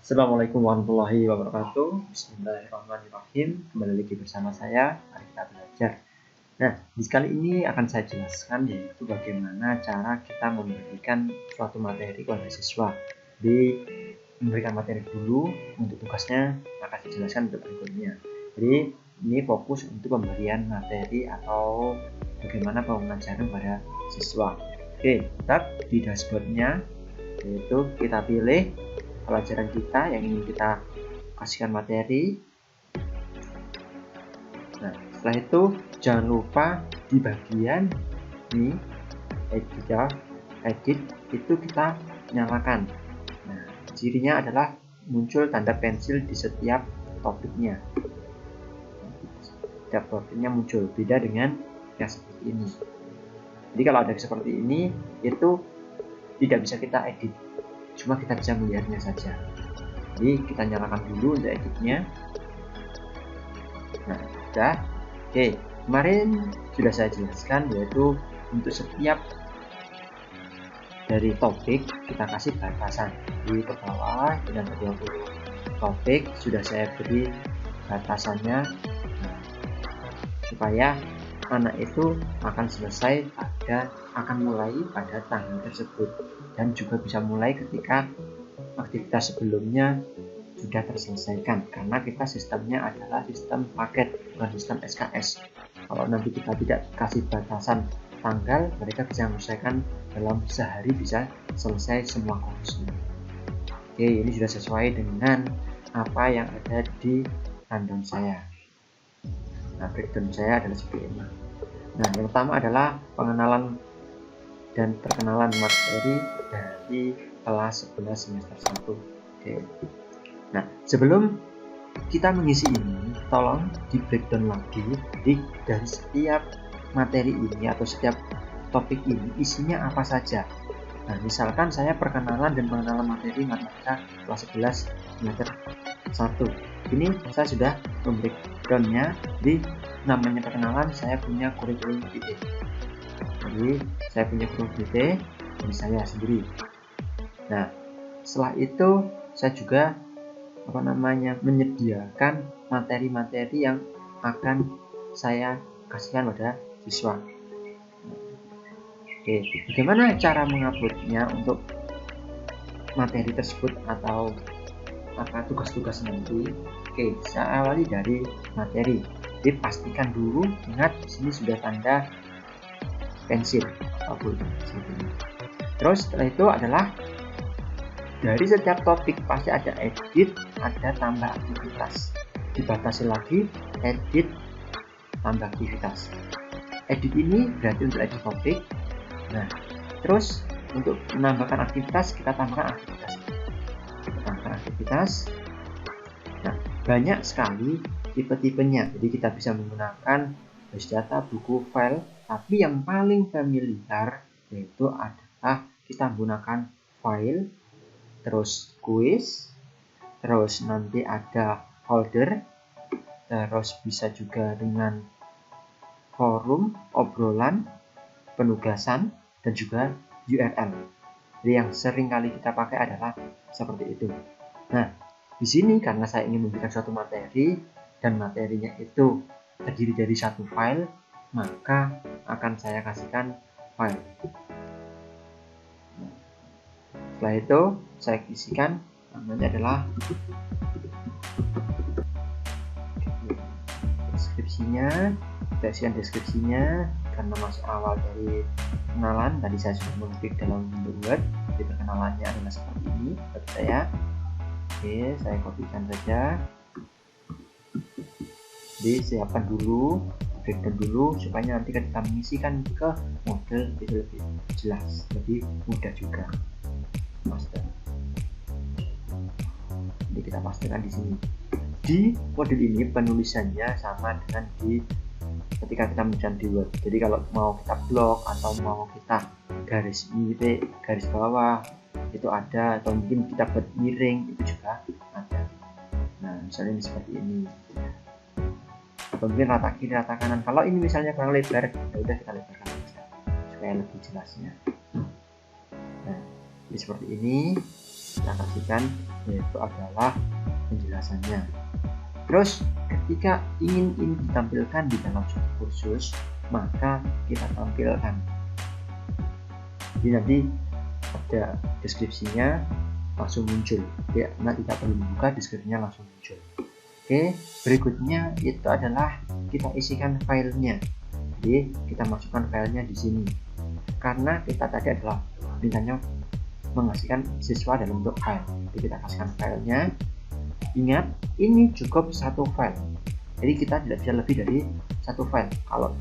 Assalamualaikum warahmatullahi wabarakatuh. Bismillahirrahmanirrahim. Kembali lagi bersama saya, mari kita belajar. Nah, di kali ini akan saya jelaskan yaitu bagaimana cara kita memberikan suatu materi kepada siswa. Jadi, memberikan materi dulu untuk tugasnya akan saya jelaskan untuk berikutnya. Jadi, ini fokus untuk pemberian materi atau bagaimana pengajaran pada siswa. Oke, tetap di dashboardnya yaitu kita pilih pelajaran kita yang ingin kita kasihkan materi. Nah, setelah itu jangan lupa di bagian ini edit itu kita nyalakan. Nah, cirinya adalah muncul tanda pensil di setiap topiknya. Setiap topiknya muncul, beda dengan yang seperti ini. Jadi kalau ada seperti ini itu tidak bisa kita edit, cuma kita bisa melihatnya saja. Jadi kita nyalakan dulu untuk editnya. Nah, sudah. Oke, kemarin sudah saya jelaskan yaitu untuk setiap dari topik kita kasih batasan. Di ke bawah dan ke 20 topik sudah saya beri batasannya, supaya anak itu akan selesai akan mulai pada tanggal tersebut, dan juga bisa mulai ketika aktivitas sebelumnya sudah terselesaikan, karena kita sistemnya adalah sistem paket, bukan sistem SKS. Kalau nanti kita tidak kasih batasan tanggal, mereka bisa menyelesaikan dalam sehari, bisa selesai semua kursnya. Oke, ini sudah sesuai dengan apa yang ada di rundown saya. Nah, breakdown saya adalah seperti ini. Nah, yang pertama adalah pengenalan dan perkenalan materi dari kelas 11 semester 1. Oke. Nah, sebelum kita mengisi ini, tolong di breakdown lagi. Jadi dari setiap materi ini atau setiap topik ini isinya apa saja. Nah, misalkan saya perkenalan dan pengenalan materi matematika kelas 11 semester 1. Ini saya sudah membreakdownnya. Di namanya perkenalan, saya punya kurikulum vitae. Jadi saya punya kurikulum vitae dari saya sendiri. Nah, setelah itu saya juga menyediakan materi-materi yang akan saya kasihkan pada siswa. Oke, bagaimana cara menguploadnya untuk materi tersebut atau tugas-tugas nanti? Oke, saya awali dari materi. Jadi pastikan dulu, ingat di sini sudah tanda pensil apapun seperti ini. Terus setelah itu adalah dari setiap topik pasti ada edit, ada tambah aktivitas. Dibatasi lagi edit tambah aktivitas. Edit ini berarti untuk edit topik. Nah, terus untuk menambahkan aktivitas kita tambahkan aktivitas. Nah, banyak sekali tipe-tipenya. Jadi kita bisa menggunakan base data, buku, file. Tapi yang paling familiar yaitu adalah kita menggunakan file, terus quiz, terus nanti ada folder, terus bisa juga dengan forum, obrolan, penugasan, dan juga URL. Jadi yang sering kali kita pakai adalah seperti itu. Nah, di sini karena saya ingin memberikan suatu materi dan materinya itu terdiri dari satu file, maka akan saya kasihkan file. Setelah itu saya isikan, namanya adalah deskripsinya. Kita isikan deskripsinya karena masih awal dari kenalan. Tadi saya sudah mengetik dalam bentuk Word. Jadi perkenalannya adalah seperti ini bagi saya. Oke, saya kopikan saja. Jadi siapkan dulu, breakdown dulu, supaya nanti kita mengisikan ke model itu lebih jelas, lebih mudah juga. Master. Jadi kita pastikan di sini. Di model ini penulisannya sama dengan ketika kita menuliskan di Word. Jadi kalau mau kita blok atau mau kita garis bawah itu ada, atau mungkin kita buat miring itu juga ada. Nah, misalnya seperti ini. Atau mungkin rata kiri, rata kanan. Kalau ini misalnya kurang lebar, ya udah kita lebarkan saja supaya lebih jelasnya. Nah, jadi seperti ini. kita kasihkan, yaitu adalah penjelasannya. Terus ketika ingin ini ditampilkan di dalam suatu kursus, maka kita tampilkan. Jadi nanti ada deskripsinya langsung muncul, karena tidak perlu membuka, deskripsinya langsung muncul. Oke, berikutnya itu adalah kita isikan filenya. Jadi kita masukkan filenya di sini, karena kita tadi adalah mintanya menghasilkan siswa dalam bentuk file. Jadi kita kasihkan filenya. Ingat, ini cukup satu file, jadi kita tidak bisa lebih dari satu file. Kalau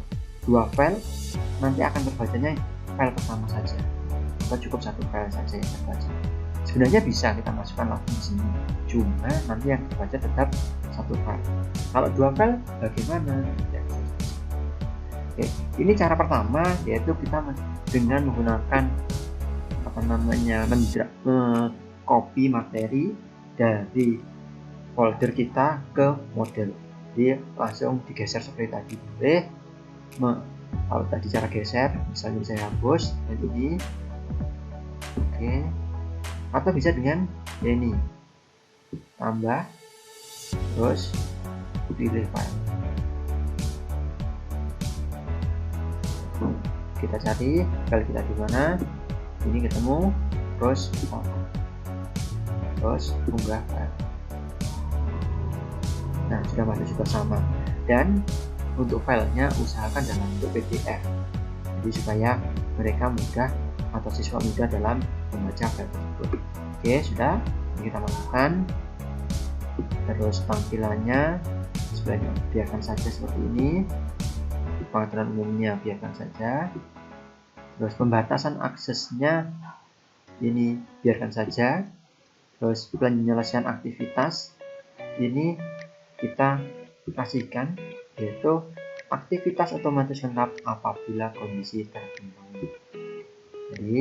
dua file, nanti akan terbacanya file pertama saja, atau cukup satu file saja yang terbaca. Sebenarnya bisa kita masukkan langsung di sini, cuma nanti yang terbaca tetap satu file. Kalau dua file bagaimana? Ya. Oke, ini cara pertama, yaitu kita dengan menggunakan copy materi dari folder kita ke model. Jadi langsung digeser seperti tadi. Boleh. Kalau tadi cara geser, misalnya saya hapus dan ini. Oke. Atau bisa dengan ini. Tambah, terus pilih file. Kita cari file kita di mana. Ini ketemu, terus unggah file. Nah, sudah masuk juga sama. Dan untuk filenya usahakan dalam bentuk PDF, jadi supaya mereka mudah atau siswa mudah dalam membaca file tersebut. Oke, sudah. Ini kita masukkan. Terus tampilannya sebenarnya biarkan saja seperti ini. Pengaturan umumnya biarkan saja. Terus pembatasan aksesnya ini biarkan saja. Terus penyelesaian aktivitas ini kita kasihkan, yaitu aktivitas otomatis lengkap apabila kondisi terpenuhi. Jadi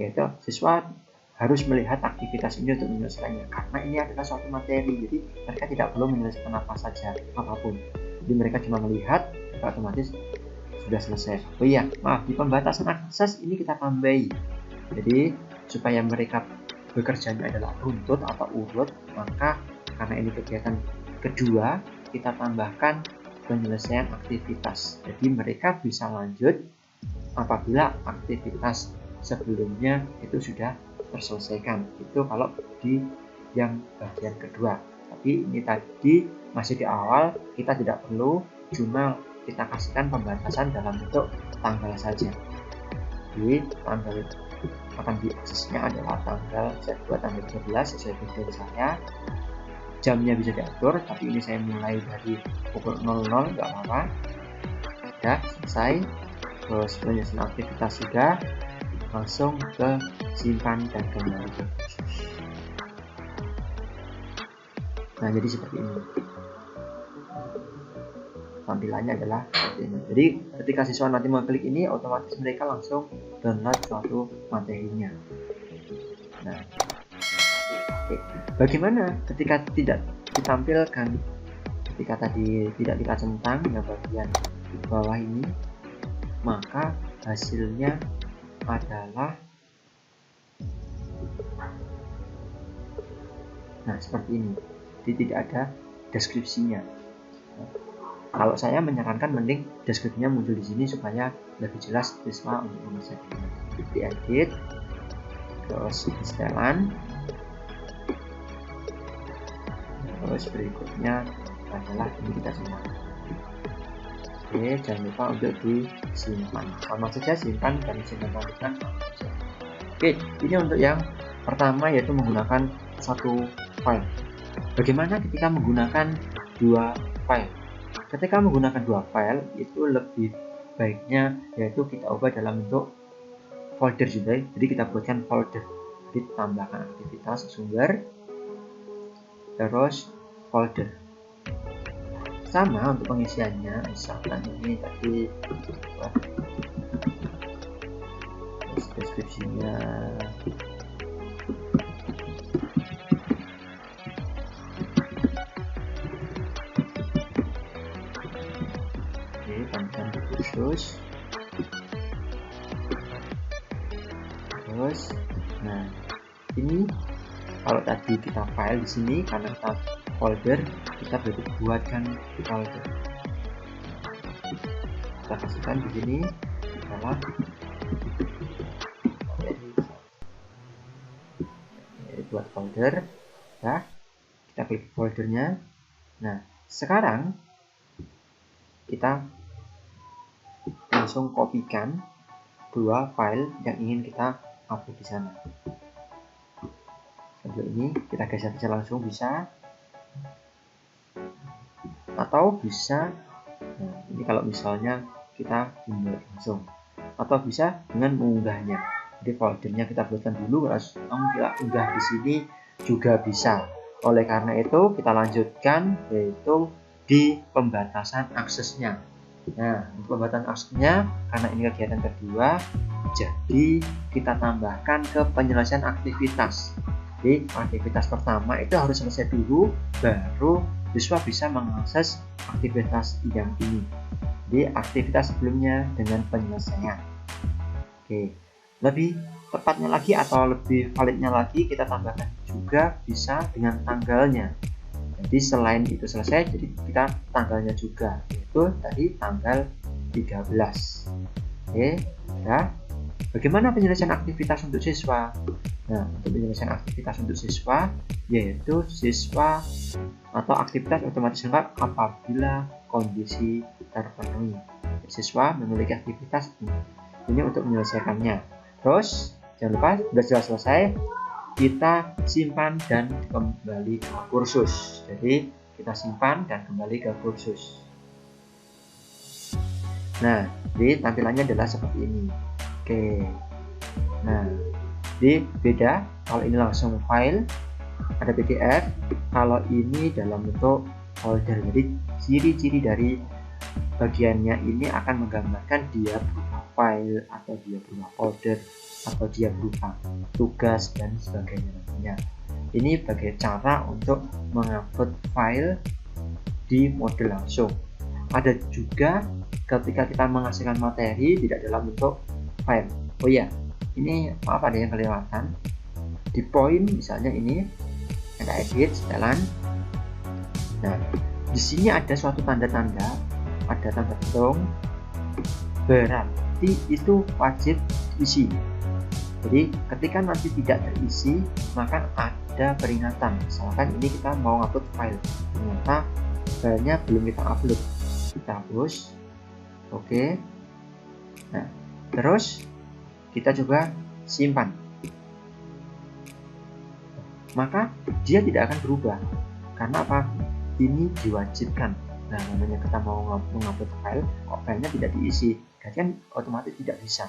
yaitu siswa harus melihat aktivitas ini untuk menyelesaikannya, karena ini adalah suatu materi, jadi mereka tidak perlu menyelesaikan apa saja, apapun. Jadi mereka cuma melihat, otomatis sudah selesai. Oh iya, maaf, di pembatasan akses ini kita tambahi. Jadi supaya mereka bekerjanya adalah runtut atau urut, maka karena ini kegiatan kedua, kita tambahkan penyelesaian aktivitas. Jadi mereka bisa lanjut apabila aktivitas sebelumnya itu sudah terselesaikan. Itu kalau di yang bagian kedua. Tapi ini tadi masih di awal, kita tidak perlu, cuma kita kasihkan pembatasan dalam bentuk tanggal saja. Jadi tanggal akan diaksesnya adalah tanggal, saya buat tanggal 13 sesuai dengan saya. Jamnya bisa diatur, tapi ini saya mulai dari pukul 00, nggak apa-apa. Sudah selesai. Terus penyelesaian aktivitas sudah, langsung ke simpan dan kembali ke kursus. Nah, jadi seperti ini tampilannya adalah seperti ini. Jadi ketika siswa nanti mengklik ini, otomatis mereka langsung download suatu materinya. Nah, oke. Bagaimana ketika tidak ditampilkan, ketika tadi tidak kita centang ya bagian bawah ini, maka hasilnya adalah nah seperti ini. Jadi tidak ada deskripsinya. Kalau saya menyarankan mending deskripsinya muncul di sini supaya lebih jelas siswa untuk mengerjakannya. Diedit, terus setelan, terus berikutnya adalah ini kita simpan. Oke, jangan lupa untuk disimpan. Sama saja simpan dan simpan lanjutkan. Oke, ini untuk yang pertama, yaitu menggunakan satu file. Bagaimana ketika menggunakan dua file? Ketika menggunakan dua file, itu lebih baiknya yaitu kita ubah dalam bentuk folder juga. Jadi kita buatkan folder. Jadi tambahkan aktivitas sumber, terus folder. Sama untuk pengisiannya, misalkan ini tadi deskripsinya. Tambahkan di kursus, terus nah ini Kalau tadi kita file di sini, karena kita folder, kita berarti buatkan folder. Kita kasihkan di sini adalah buat folder. Nah, kita klik foldernya. Nah, sekarang kita langsung kopikan dua file yang ingin kita upload di sana. Sambil ini kita geser saja langsung bisa, atau bisa, nah, ini kalau misalnya kita download langsung, atau bisa dengan mengunggahnya. Jadi foldernya kita buatkan dulu, langsung kita unggah di sini juga bisa. Oleh karena itu kita lanjutkan, yaitu di pembatasan aksesnya. Nah, untuk pembatasan aksesnya, karena ini kegiatan kedua, jadi kita tambahkan ke penyelesaian aktivitas. Jadi aktivitas pertama itu harus selesai dulu, baru siswa bisa mengakses aktivitas yang ini. Jadi aktivitas sebelumnya dengan penyelesaian. Oke, lebih tepatnya lagi atau lebih validnya lagi, kita tambahkan juga bisa dengan tanggalnya. Jadi selain itu selesai, jadi kita tanggalnya juga, yaitu tadi tanggal 13. Oke, ya. Bagaimana penyelesaian aktivitas untuk siswa? Nah, untuk penyelesaian aktivitas untuk siswa, yaitu siswa atau aktivitas otomatis lengkap apabila kondisi terpenuhi. Siswa memiliki aktivitas ini untuk menyelesaikannya. Terus, jangan lupa sudah selesai, kita simpan dan kembali ke kursus. Jadi, kita simpan dan kembali ke kursus. Nah, jadi tampilannya adalah seperti ini. Oke, nah, jadi beda kalau ini langsung file, ada PDF, kalau ini dalam bentuk folder. Jadi ciri-ciri dari bagiannya ini akan menggambarkan dia berupa file, atau dia berupa folder, atau dia berupa tugas dan sebagainya nantinya. Ini sebagai cara untuk mengupload file di mode langsung. Ada juga ketika kita menghasilkan materi tidak dalam bentuk file. Oh iya, ini maaf ada yang kelewatan. Di poin misalnya ini ada edit jalan. Nah, di sini ada suatu tanda-tanda, ada tanda hitung, berarti itu wajib diisi. Jadi ketika nanti tidak terisi, maka ada peringatan. Misalkan ini kita mau upload file, ternyata filenya belum kita upload, kita hapus. Oke. Nah, terus kita coba simpan, maka dia tidak akan berubah. Karena apa? Ini diwajibkan. Nah, namanya kita mau mengupload file, kok filenya tidak diisi, berarti kan otomatis tidak bisa.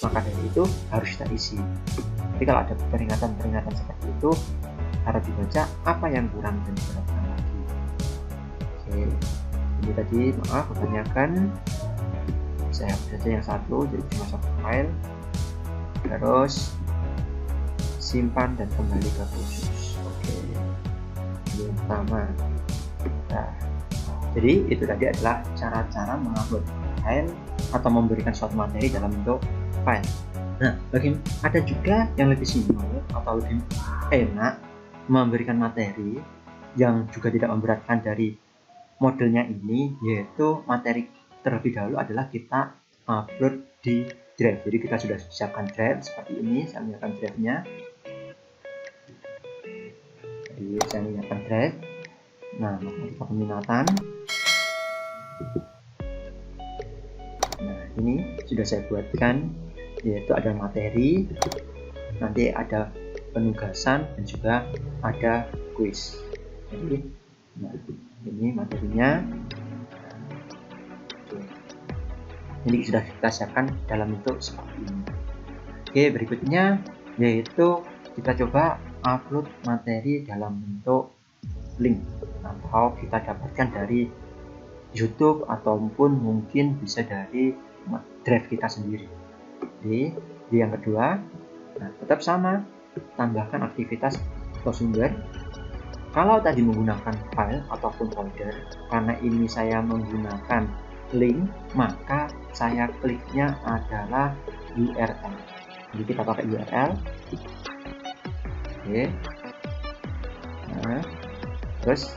Maka dari itu harus kita isi. Jadi kalau ada peringatan-peringatan seperti itu, harus dibaca apa yang kurang dan diperhatikan lagi. Oke, ini tadi maaf kebanyakan, saya hapus saja yang satu, jadi cuma satu file. Terus simpan dan kembali ke kursus. Oke, ini yang pertama. Nah, jadi itu tadi adalah cara-cara mengupload file atau memberikan suatu materi dalam bentuk file. Nah, ada juga yang lebih simpel atau lebih enak memberikan materi yang juga tidak memberatkan dari modelnya ini, yaitu materi terlebih dahulu adalah kita upload di drive. Jadi kita sudah siapkan drive seperti ini, saya menyiapkan drive-nya. Jadi saya menyiapkan drive. Nah, kita peminatan. Nah, ini sudah saya buatkan, yaitu ada materi, nanti ada penugasan dan juga ada kuis. Jadi, nah, ini materinya. Ini sudah kita siapkan dalam bentuk seperti ini. Oke, berikutnya yaitu kita coba upload materi dalam bentuk link, atau kita dapatkan dari YouTube ataupun mungkin bisa dari drive kita sendiri. Jadi yang kedua, nah, tetap sama, tambahkan aktivitas atau sumber. Kalau tadi menggunakan file ataupun folder, karena ini saya menggunakan link, maka saya kliknya adalah URL. Jadi kita pakai URL. Oke. Nah, terus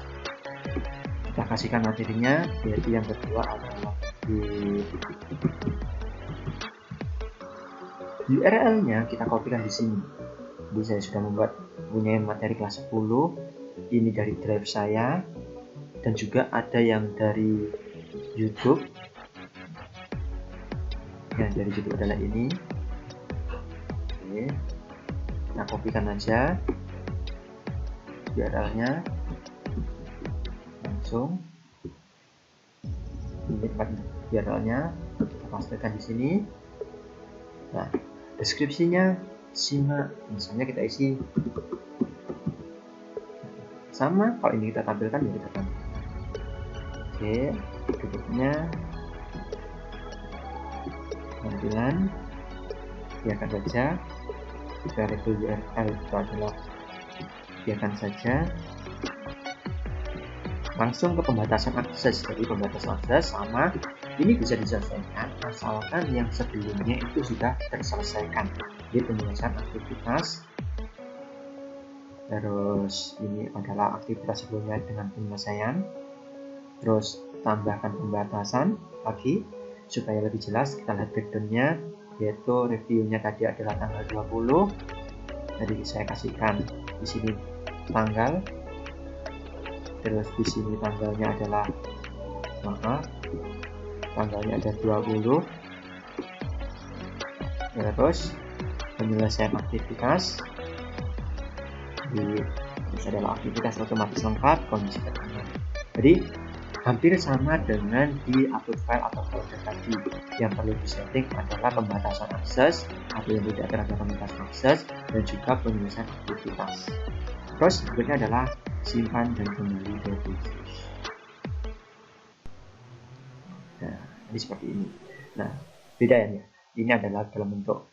kita kasihkan materinya, yaitu yang kedua adalah di URL-nya kita kopikan di sini. Jadi saya sudah mempunyai materi kelas 10. Ini dari drive saya, dan juga ada yang dari YouTube. Yang dari YouTube adalah ini. Oke, kita kopikan aja URL-nya langsung. Ini tempat URL-nya, kita pastekan di sini. Nah, deskripsinya simak, misalnya kita isi sama. Kalau ini kita tampilkan, ya kita tampilkan. Oke, berikutnya tampilan, biarkan saja. Variable URL itu adalah biarkan saja. Langsung ke pembatasan akses. Jadi pembatasan akses sama, ini bisa diselesaikan asalkan yang sebelumnya itu sudah terselesaikan. Jadi penjelasan aktivitas, terus ini adalah aktivitas sebelumnya dengan penyelesaian, terus tambahkan pembatasan lagi supaya lebih jelas. Kita lihat backgroundnya, yaitu reviewnya tadi adalah tanggal 20. Jadi saya kasihkan di sini tanggal, terus di sini tanggalnya adalah tanggalnya ada 20. Terus penyelesaian aktivitas ini adalah aktivitas otomatis lengkap, kondisi terkait. Jadi hampir sama dengan di upload file atau folder tadi. Yang perlu disetting adalah pembatasan akses atau yang tidak terada pembatasan akses, dan juga penyelesaian aktivitas. Terus berikutnya adalah simpan dan kembali ke khusus. Nah, ini seperti ini. Nah, bedanya ini adalah dalam bentuk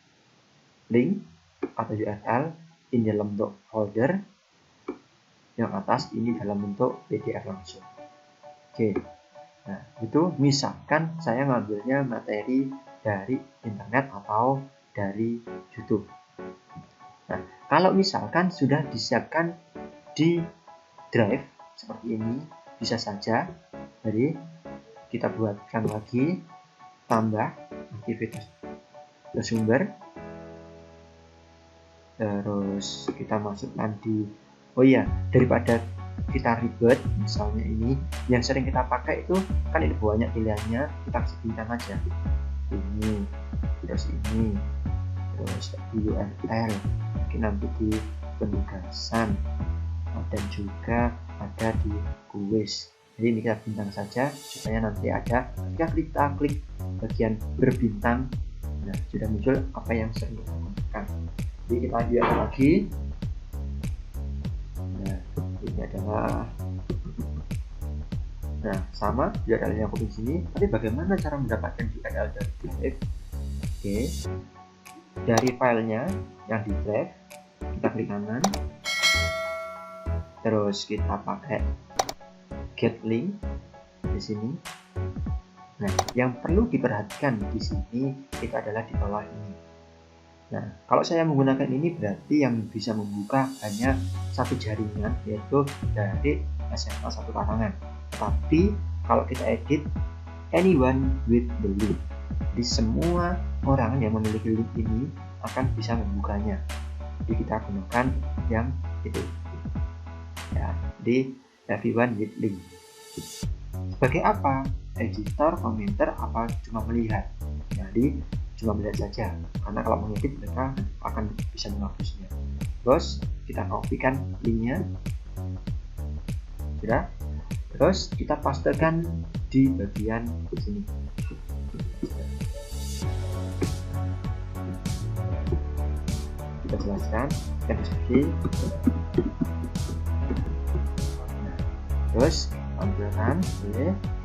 link atau URL, ini dalam bentuk folder, yang atas ini dalam bentuk PDF langsung. Oke, nah itu misalkan saya ngambilnya materi dari internet atau dari YouTube. Nah, kalau misalkan sudah disiapkan di drive seperti ini, bisa saja. Jadi kita buatkan lagi, tambah aktivitas bersumber, terus kita masukkan di, oh iya, daripada kita ribet, misalnya ini yang sering kita pakai itu kan ini banyak pilihannya, kita kasih bintang aja, ini, terus ini, terus URL, mungkin nanti di penugasan, dan juga ada di kuis. Jadi ini kita bintang saja supaya nanti ada ketika kita klik bagian berbintang, nah sudah muncul apa yang sering kita lakukan. Jadi kita lihat lagi. Nah, ini adalah, nah sama URL-nya aku di sini. Tapi bagaimana cara mendapatkan URL dari drive? Oke, dari filenya yang di drive kita klik kanan, terus kita pakai get link di sini. Nah, yang perlu diperhatikan di sini itu adalah di bawah ini. Nah, kalau saya menggunakan ini berarti yang bisa membuka hanya satu jaringan, yaitu dari SMA satu karangan. Tapi kalau kita edit anyone with the link, jadi semua orang yang memiliki link ini akan bisa membukanya. Jadi kita gunakan yang itu ya, di everyone with link. Sebagai apa? Editor, komentar, apa cuma melihat? Jadi cuma melihat saja, karena kalau mengedit mereka akan bisa menghapusnya. Terus kita kopikan linknya, sudah. Terus kita pastekan di bagian sini. Kita jelaskan dan seperti. Terus tampilkan,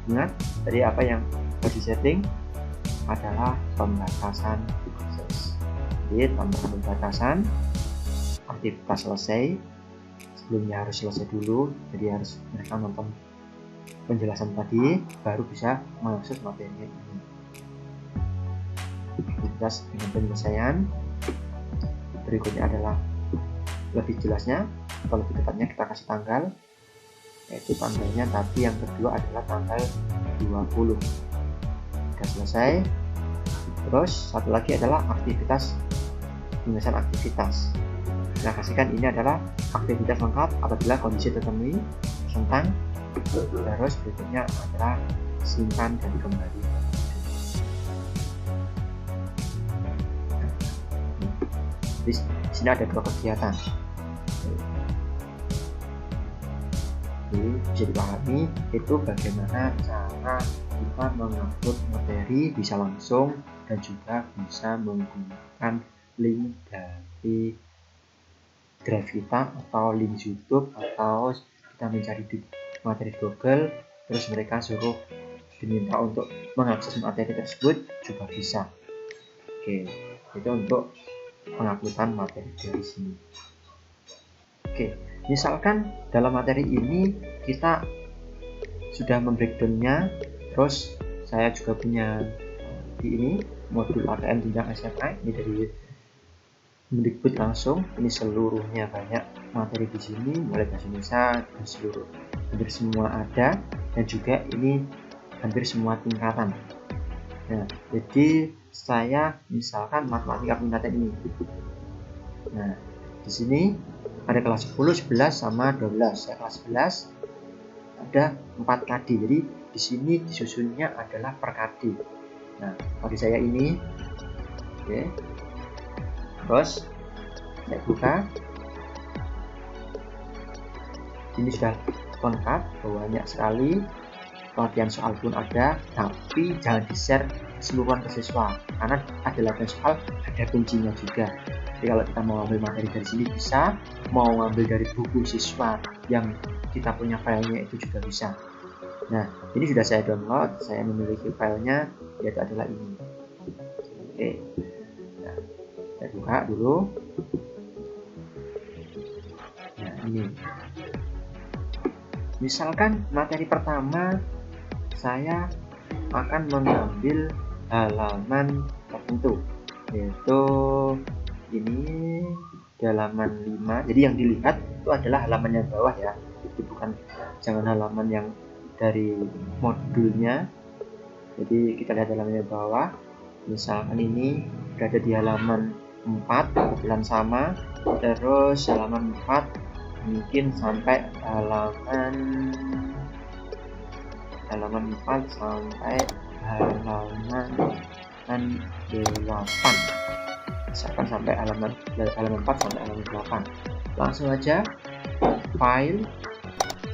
ingat tadi apa yang harus disetting adalah pembatasan akses. Jadi tambahkan pembatasan, aktivitas selesai, sebelumnya harus selesai dulu, jadi harus mereka nonton penjelasan tadi baru bisa mengakses materi ini. Aktivitas dengan penyelesaian, berikutnya adalah lebih jelasnya Kalau lebih tepatnya kita kasih tanggal, yaitu tanggalnya tadi yang kedua adalah tanggal 20. Sudah selesai. Terus satu lagi adalah aktivitas, penulisan aktivitas. Kita kasihkan ini adalah aktivitas lengkap apabila kondisi terpenuhi tentang. Terus berikutnya adalah simpan dan kembali. Di sini ada 2 kegiatan. Jadi bisa dipahami itu bagaimana cara kita mengupload materi bisa langsung dan juga bisa menggunakan link dari drive kita atau link YouTube, atau kita mencari di materi Google terus mereka suruh diminta untuk mengakses materi tersebut juga bisa. Oke, itu untuk penguploadan materi dari sini. Oke, misalkan dalam materi ini kita sudah membreakdownnya, terus saya juga punya di ini modul ATM jenjang SMA ini dari Mendikbud langsung. Ini seluruhnya banyak materi di sini, mulai bahasa Indonesia dan seluruh hampir semua ada, dan juga ini hampir semua tingkatan. Nah, jadi saya misalkan matematika peminatan ini. Nah, di sini ada kelas 10, 11 sama 12. Saya kelas 11 ada 4 KD. Jadi di sini disusunnya adalah per KD. Nah, bagi saya ini, oke. Terus saya buka. Ini sudah lengkap, banyak sekali. Latihan soal pun ada, tapi jangan di-share keseluruhan ke siswa karena ada latihan soal, ada kuncinya juga. Jadi kalau kita mau ambil materi dari sini bisa, mau ngambil dari buku siswa yang kita punya filenya itu juga bisa. Nah, ini sudah saya download, saya memiliki filenya, yaitu adalah ini. Oke, nah, saya buka dulu. Nah, ini misalkan materi pertama saya akan mengambil halaman tertentu, yaitu ini di halaman 5. Jadi yang dilihat itu adalah halaman yang bawah ya, jadi bukan, jangan halaman yang dari modulnya. Jadi kita lihat halaman yang bawah. Misalkan ini berada di halaman 4, kebetulan sama, terus halaman 4 mungkin sampai halaman 4 sampai halaman 8, misalkan sampai halaman 4 sampai halaman 8. Langsung aja file,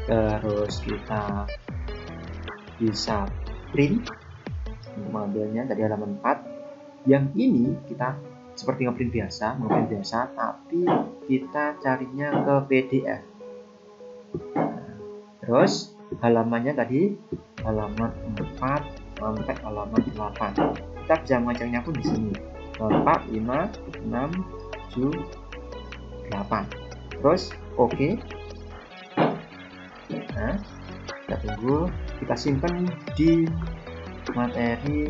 terus kita bisa print untuk mengambilnya dari halaman 4. Yang ini kita seperti ngeprint biasa, tapi kita carinya ke PDF. Terus halamannya tadi halaman 4 sampai halaman 8. Kita bisa mengeceknya pun di sini. 4, 5, 6, 7, 8. Terus oke. Nah, kita tunggu, kita simpan di materi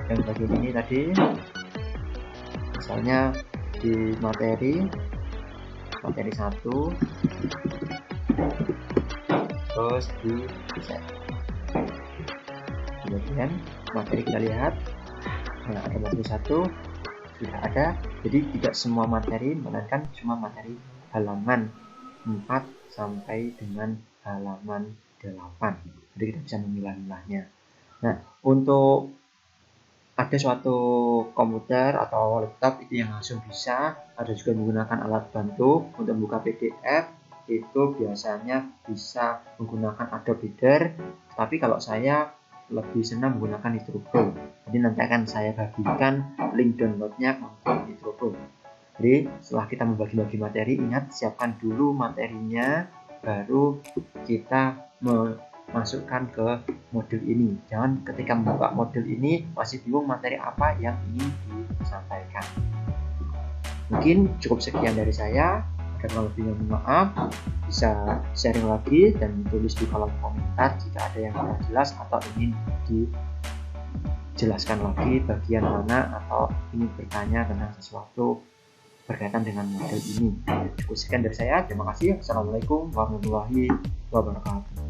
yang bagian ini tadi. Misalnya di materi 1, terus di set. Kemudian materi kita lihat, nah ada materi 1 sudah ada. Jadi tidak semua materi, melainkan cuma materi halaman 4 sampai dengan halaman 8. Jadi kita bisa memilah-milahnya. Nah, untuk ada suatu komputer atau laptop itu yang langsung bisa, ada juga menggunakan alat bantu untuk membuka PDF. Itu biasanya bisa menggunakan Adobe Reader, tapi kalau saya lebih senang menggunakan Nitro Pro. Jadi nanti akan saya bagikan link downloadnya untuk Nitro Pro. Jadi setelah kita membagi-bagi materi, ingat siapkan dulu materinya, baru kita masukkan ke modul ini. Jangan ketika membuka modul ini masih bingung materi apa yang ingin disampaikan. Mungkin cukup sekian dari saya. Kalau lebihnya mohon maaf, bisa sharing lagi dan tulis di kolom komentar jika ada yang tidak jelas atau ingin dijelaskan lagi bagian mana, atau ingin bertanya tentang sesuatu berkaitan dengan model ini. Cukup sekian dari saya, terima kasih. Assalamualaikum warahmatullahi wabarakatuh.